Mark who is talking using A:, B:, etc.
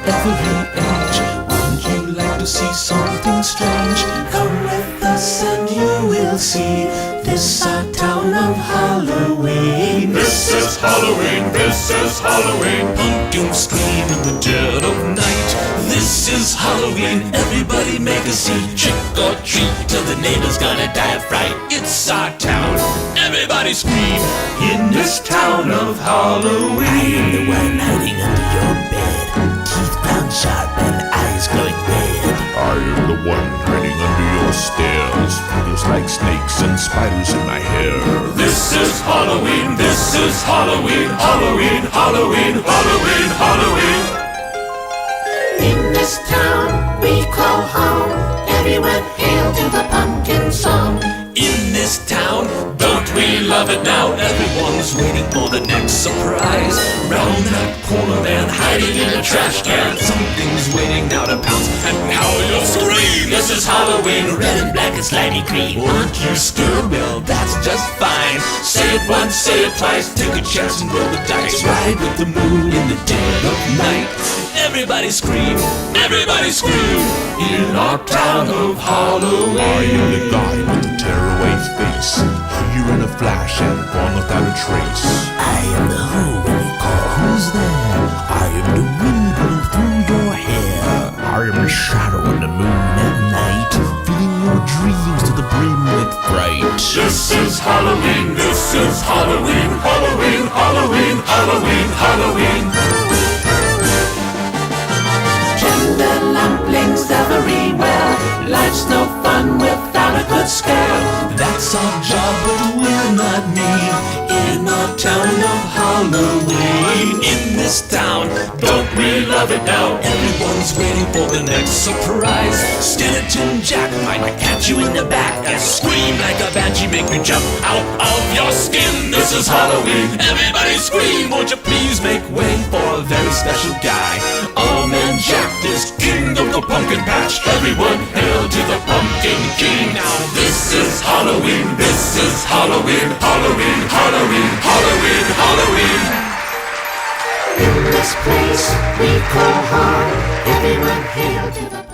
A: every age. Wouldn't you like to see something strange? Come with us and you will see. This our town of Halloween.
B: This is Halloween, this is Halloween.
A: Pumpkins scream in the dead of night. This is Halloween, everybody make a scene. Trick or treat till the neighbor's gonna die of fright. It's our town, everybody scream. In this town of Halloween.
C: I am the one hiding under your bed, teeth ground sharp and eyes glowing red.
B: I am the one hiding under your stairs, fingers like snakes and spiders in my hair.
A: This is Halloween, this is Halloween, Halloween, Halloween, Halloween, Halloween.
D: In this town we call home, everyone hail to the pumpkin song.
A: In this town, don't we love it now? Everyone's waiting for the next surprise. Round that corner and hiding in a trash can, something's waiting now to pounce and now you'll scream. This is Halloween, red and black and slimy green. Aren't you scared? Well, that's just fine. Say it once, say it twice, take a chance and roll the dice. Ride with the moon in the dead of night. Everybody scream, everybody scream. In our town of Halloween.
B: I am the guy with the tearaway face, here in a flash and gone without a trace.
C: I am the who when you call who's there. I am the wind blowing through your hair. I am the shadow in the moon at night, filling your dreams to the brim with fright.
A: This is Halloween, this is Halloween, Halloween, Halloween, Halloween, Halloween.
D: Gender lumplings everywhere, life's no fun without a good scare.
A: That's our job, but we're not mean. In our town of Halloween. In this town, don't we love it now? Everyone's waiting for the next surprise. Skeleton Jack might catch you in the back and scream like a banshee, make you jump out of your skin. This is Halloween, everybody scream. Won't you please make way for a very special guy? Old Man Jack is king of the pumpkin patch. Everyone hail to the pumpkin king. Now this is Halloween, this is Halloween, Halloween, Halloween, Halloween, Halloween.
D: In this place we call home, everyone hail to the